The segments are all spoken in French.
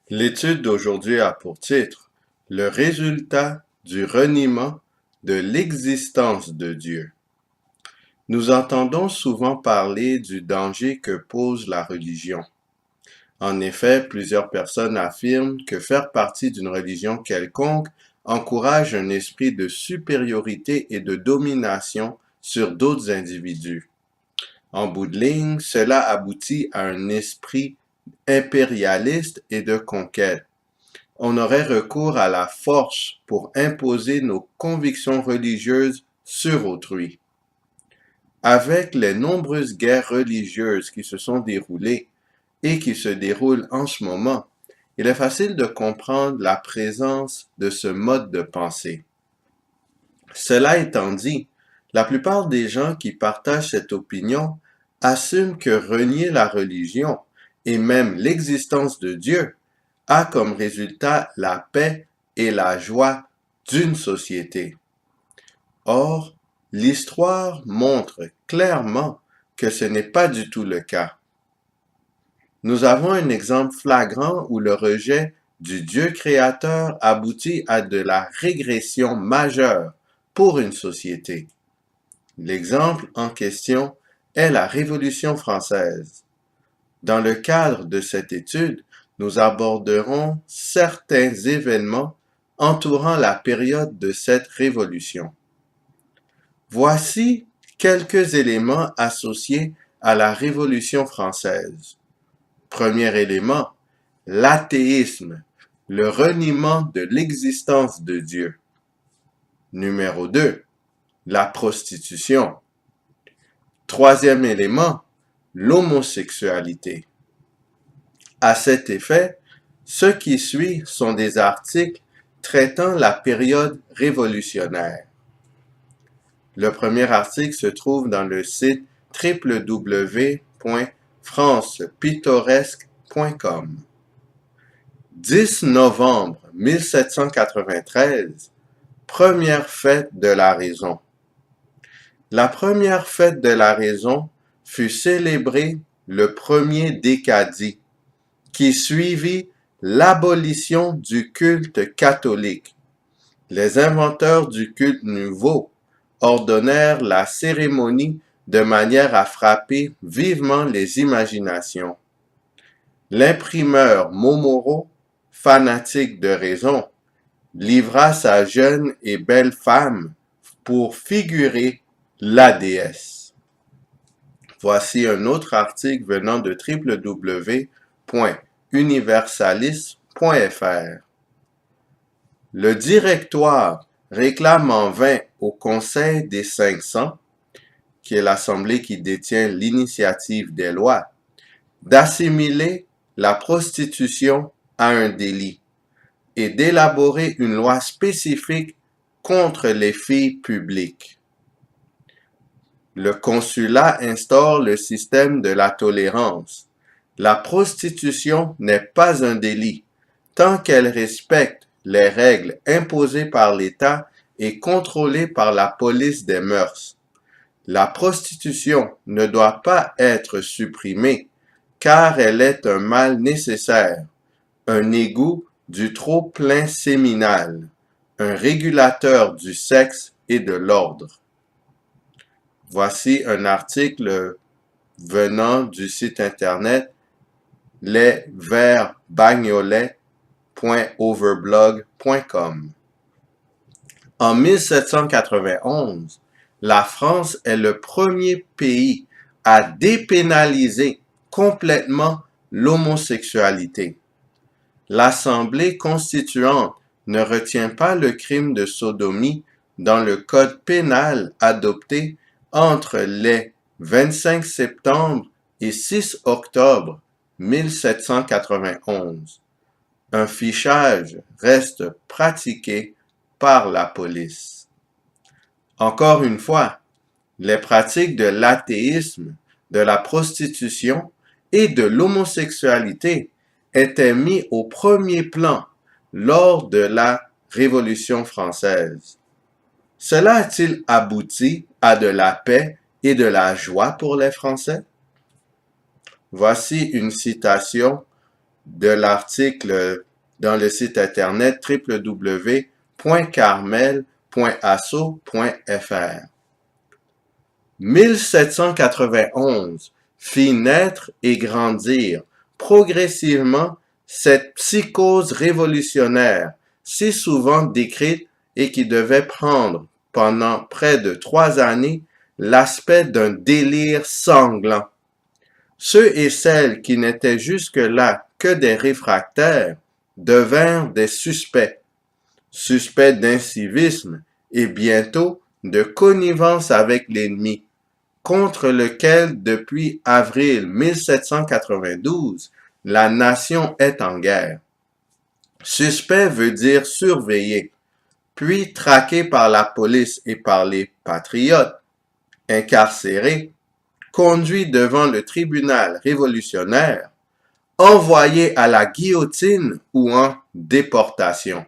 L'étude d'aujourd'hui a pour titre Le résultat du reniement de l'existence de Dieu. Nous entendons souvent parler du danger que pose la religion. En effet, plusieurs personnes affirment que faire partie d'une religion quelconque encourage un esprit de supériorité et de domination sur d'autres individus. En bout de ligne, cela aboutit à un esprit impérialiste et de conquête. On aurait recours à la force pour imposer nos convictions religieuses sur autrui. Avec les nombreuses guerres religieuses qui se sont déroulées et qui se déroulent en ce moment, il est facile de comprendre la présence de ce mode de pensée. Cela étant dit, la plupart des gens qui partagent cette opinion assument que renier la religion et même l'existence de Dieu a comme résultat la paix et la joie d'une société. Or, l'histoire montre clairement que ce n'est pas du tout le cas. Nous avons un exemple flagrant où le rejet du Dieu créateur aboutit à de la régression majeure pour une société. L'exemple en question est la Révolution française. Dans le cadre de cette étude, nous aborderons certains événements entourant la période de cette révolution. Voici quelques éléments associés à la Révolution française. Premier élément, l'athéisme, le reniement de l'existence de Dieu. Numéro 2, la prostitution. Troisième élément, l'homosexualité. À cet effet, ce qui suit sont des articles traitant la période révolutionnaire. Le premier article se trouve dans le site www.francepittoresque.com. 10 novembre 1793, première fête de la raison. La première fête de la raison fut célébrée le 1er Décadi, qui suivit l'abolition du culte catholique. Les inventeurs du culte nouveau ordonnèrent la cérémonie de manière à frapper vivement les imaginations. L'imprimeur Momoro, fanatique de raison, livra sa jeune et belle femme pour figurer la déesse. Voici un autre article venant de www.universalis.fr. Le Directoire réclame en vain au Conseil des 500, qui est l'assemblée qui détient l'initiative des lois, d'assimiler la prostitution à un délit et d'élaborer une loi spécifique contre les filles publiques. Le consulat instaure le système de la tolérance. La prostitution n'est pas un délit tant qu'elle respecte les règles imposées par l'État et contrôlées par la police des mœurs. La prostitution ne doit pas être supprimée car elle est un mal nécessaire, un égout du trop-plein séminal, un régulateur du sexe et de l'ordre. Voici un article venant du site internet lesversbagnolets.overblog.com. En 1791, la France est le premier pays à dépénaliser complètement l'homosexualité. L'Assemblée constituante ne retient pas le crime de sodomie dans le code pénal adopté entre les 25 septembre et 6 octobre 1791. Un fichage reste pratiqué par la police. Encore une fois, les pratiques de l'athéisme, de la prostitution et de l'homosexualité étaient mis au premier plan lors de la Révolution française. Cela a-t-il abouti à de la paix et de la joie pour les Français? Voici une citation de l'article dans le site internet www.carmel.asso.fr. 1791 fit naître et grandir progressivement cette psychose révolutionnaire si souvent décrite et qui devait prendre pendant près de 3 années l'aspect d'un délire sanglant. Ceux et celles qui n'étaient jusque-là que des réfractaires devinrent des suspects, suspects d'incivisme et bientôt de connivence avec l'ennemi, contre lequel depuis avril 1792, la nation est en guerre. Suspect veut dire surveillé, puis traqué par la police et par les patriotes, incarcéré, conduit devant le tribunal révolutionnaire, envoyé à la guillotine ou en déportation.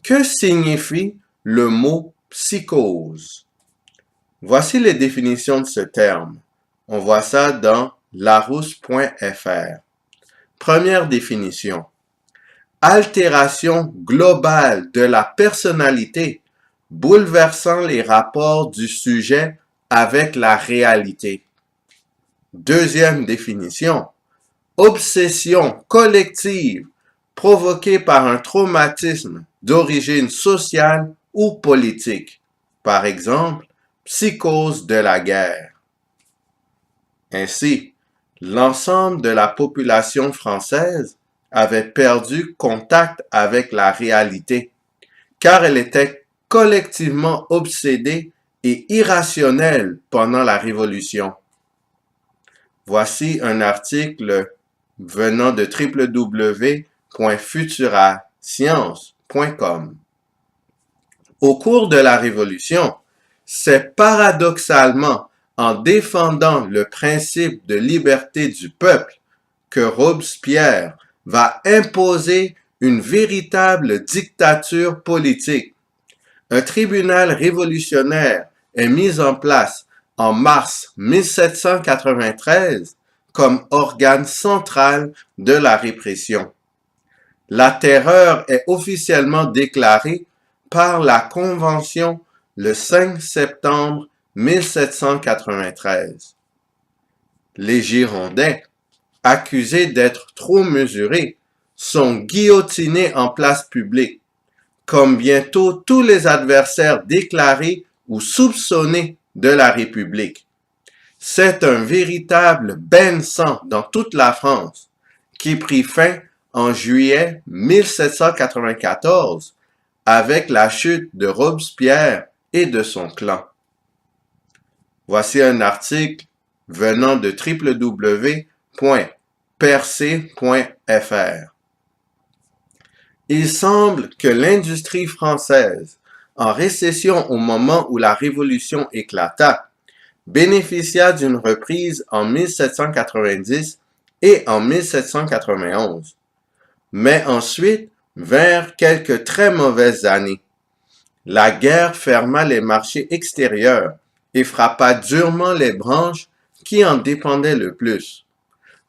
Que signifie le mot psychose? Voici les définitions de ce terme. On voit ça dans larousse.fr. Première définition. Altération globale de la personnalité, bouleversant les rapports du sujet avec la réalité. Deuxième définition. Obsession collective provoquée par un traumatisme d'origine sociale ou politique. Par exemple, psychose de la guerre. Ainsi, l'ensemble de la population française avait perdu contact avec la réalité, car elle était collectivement obsédée et irrationnelle pendant la Révolution. Voici un article venant de www.futurascience.com. Au cours de la Révolution, c'est paradoxalement en défendant le principe de liberté du peuple que Robespierre va imposer une véritable dictature politique. Un tribunal révolutionnaire est mis en place en mars 1793 comme organe central de la répression. La terreur est officiellement déclarée par la Convention le 5 septembre 1793. Les Girondins, accusés d'être trop mesurés, sont guillotinés en place publique, comme bientôt tous les adversaires déclarés ou soupçonnés de la République. C'est un véritable bain de sang dans toute la France, qui prit fin en juillet 1794 avec la chute de Robespierre et de son clan. Voici un article venant de www.percé.fr. Il semble que l'industrie française, en récession au moment où la Révolution éclata, bénéficia d'une reprise en 1790 et en 1791. Mais ensuite vinrent quelques très mauvaises années. La guerre ferma les marchés extérieurs et frappa durement les branches qui en dépendaient le plus.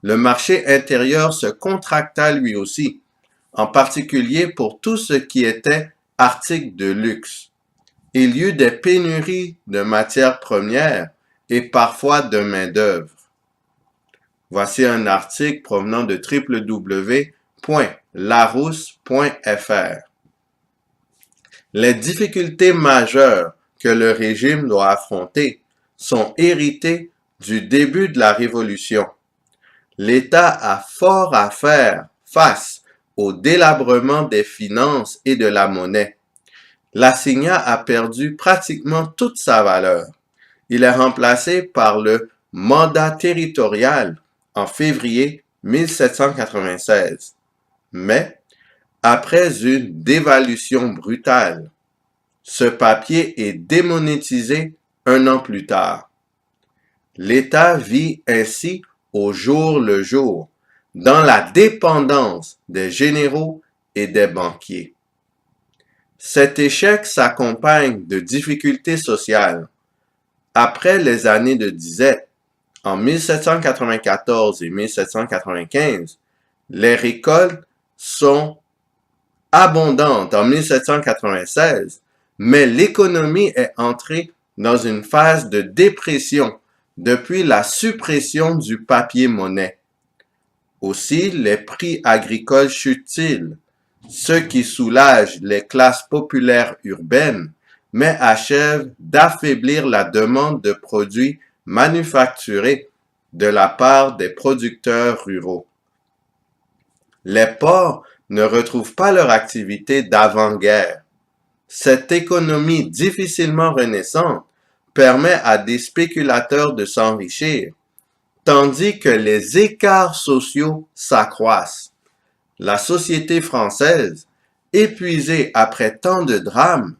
Le marché intérieur se contracta lui aussi, en particulier pour tout ce qui était articles de luxe. Il y eut des pénuries de matières premières et parfois de main-d'œuvre. Voici un article provenant de www.larousse.fr. Les difficultés majeures que le régime doit affronter sont héritées du début de la Révolution. L'État a fort à faire face au délabrement des finances et de la monnaie. L'assignat a perdu pratiquement toute sa valeur. Il est remplacé par le mandat territorial en février 1796. Mais, après une dévaluation brutale, ce papier est démonétisé 1 an plus tard. L'État vit ainsi au jour le jour, dans la dépendance des généraux et des banquiers. Cet échec s'accompagne de difficultés sociales. Après les années de disette, en 1794 et 1795, Les récoltes sont abondantes en 1796, mais l'économie est entrée dans une phase de dépression depuis la suppression du papier-monnaie. Aussi, les prix agricoles chutent-ils, ce qui soulage les classes populaires urbaines, mais achève d'affaiblir la demande de produits manufacturés de la part des producteurs ruraux. Les ports ne retrouvent pas leur activité d'avant-guerre. Cette économie difficilement renaissante permet à des spéculateurs de s'enrichir, tandis que les écarts sociaux s'accroissent. La société française, épuisée après tant de drames,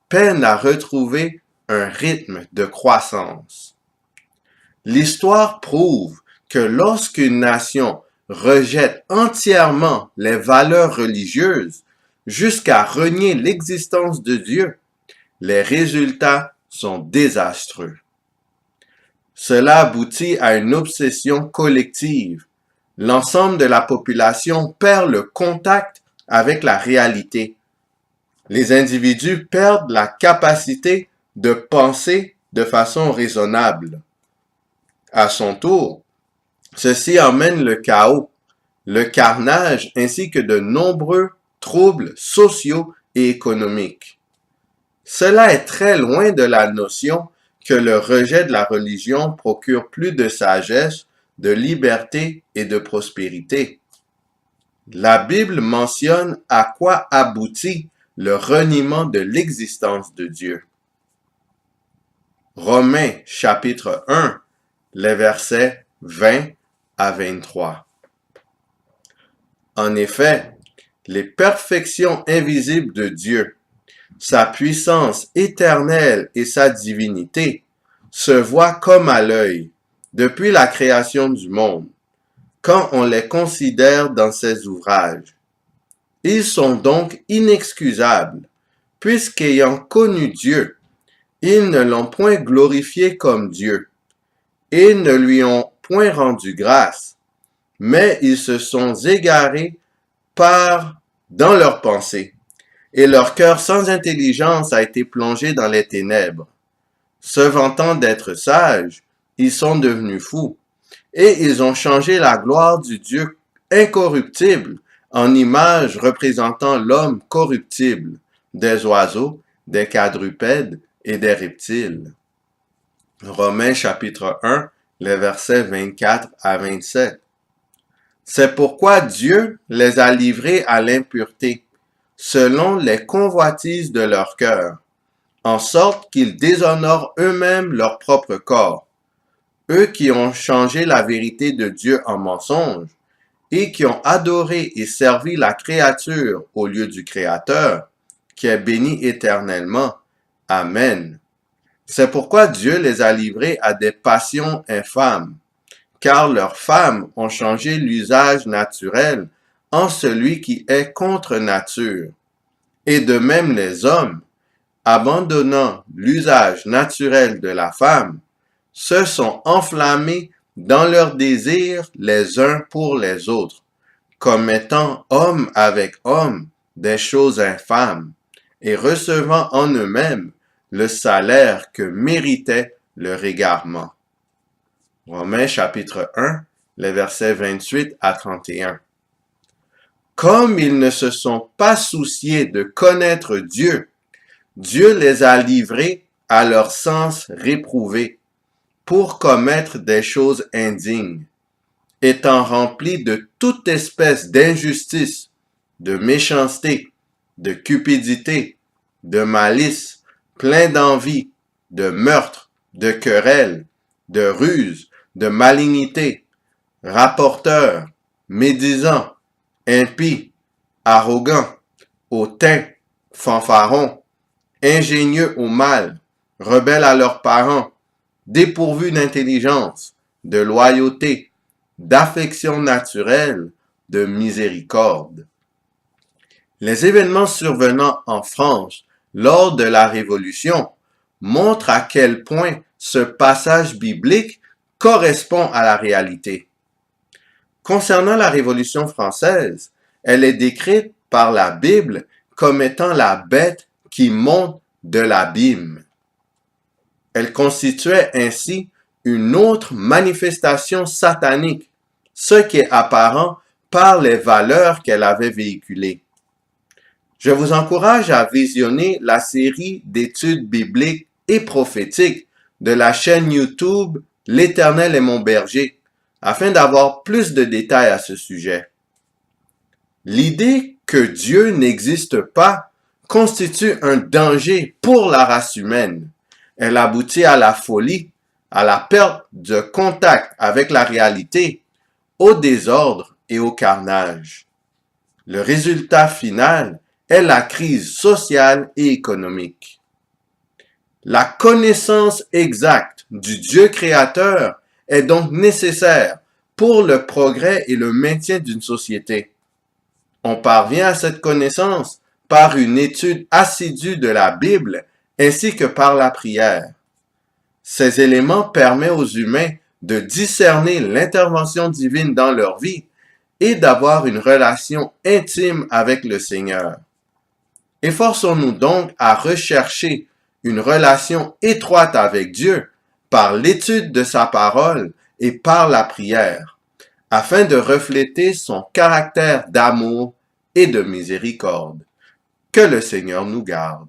peine à retrouver un rythme de croissance. L'histoire prouve que lorsqu'une nation rejette entièrement les valeurs religieuses jusqu'à renier l'existence de Dieu, les résultats sont désastreux. Cela aboutit à une obsession collective. L'ensemble de la population perd le contact avec la réalité. Les individus perdent la capacité de penser de façon raisonnable. À son tour, ceci emmène le chaos, le carnage ainsi que de nombreux troubles sociaux et économiques. Cela est très loin de la notion que le rejet de la religion procure plus de sagesse, de liberté et de prospérité. La Bible mentionne à quoi aboutit le reniement de l'existence de Dieu. Romains chapitre 1, les versets 20 à 23. En effet, les perfections invisibles de Dieu, sa puissance éternelle et sa divinité se voient comme à l'œil depuis la création du monde, quand on les considère dans ses ouvrages. Ils sont donc inexcusables, puisqu'ayant connu Dieu, ils ne l'ont point glorifié comme Dieu, et ne lui ont point rendu grâce, mais ils se sont égarés dans leurs pensées, et leur cœur sans intelligence a été plongé dans les ténèbres. Se vantant d'être sages, ils sont devenus fous, et ils ont changé la gloire du Dieu incorruptible en image représentant l'homme corruptible, des oiseaux, des quadrupèdes et des reptiles. Romains chapitre 1, les versets 24 à 27. C'est pourquoi Dieu les a livrés à l'impureté, selon les convoitises de leur cœur, en sorte qu'ils déshonorent eux-mêmes leur propre corps, eux qui ont changé la vérité de Dieu en mensonge, et qui ont adoré et servi la créature au lieu du Créateur, qui est béni éternellement. Amen. C'est pourquoi Dieu les a livrés à des passions infâmes, car leurs femmes ont changé l'usage naturel en celui qui est contre nature. Et de même les hommes, abandonnant l'usage naturel de la femme, se sont enflammés dans leurs désirs les uns pour les autres, commettant homme avec homme des choses infâmes, et recevant en eux-mêmes le salaire que méritait leur égarement. Romains chapitre 1, les versets 28 à 31. Comme ils ne se sont pas souciés de connaître Dieu, Dieu les a livrés à leur sens réprouvé pour commettre des choses indignes, étant remplis de toute espèce d'injustice, de méchanceté, de cupidité, de malice, pleins d'envie, de meurtre, de querelles, de ruse, de malignité, rapporteurs, médisants, impies, arrogants, hautains, fanfarons, ingénieux au mal, rebelles à leurs parents, dépourvus d'intelligence, de loyauté, d'affection naturelle, de miséricorde. Les événements survenant en France lors de la Révolution montrent à quel point ce passage biblique correspond à la réalité. Concernant la Révolution française, elle est décrite par la Bible comme étant la bête qui monte de l'abîme. Elle constituait ainsi une autre manifestation satanique, ce qui est apparent par les valeurs qu'elle avait véhiculées. Je vous encourage à visionner la série d'études bibliques et prophétiques de la chaîne YouTube L'Éternel est mon berger, afin d'avoir plus de détails à ce sujet. L'idée que Dieu n'existe pas constitue un danger pour la race humaine. Elle aboutit à la folie, à la perte de contact avec la réalité, au désordre et au carnage. Le résultat final est la crise sociale et économique. La connaissance exacte du Dieu créateur est donc nécessaire pour le progrès et le maintien d'une société. On parvient à cette connaissance par une étude assidue de la Bible ainsi que par la prière. Ces éléments permettent aux humains de discerner l'intervention divine dans leur vie et d'avoir une relation intime avec le Seigneur. Efforçons-nous donc à rechercher une relation étroite avec Dieu par l'étude de sa parole et par la prière, afin de refléter son caractère d'amour et de miséricorde. Que le Seigneur nous garde.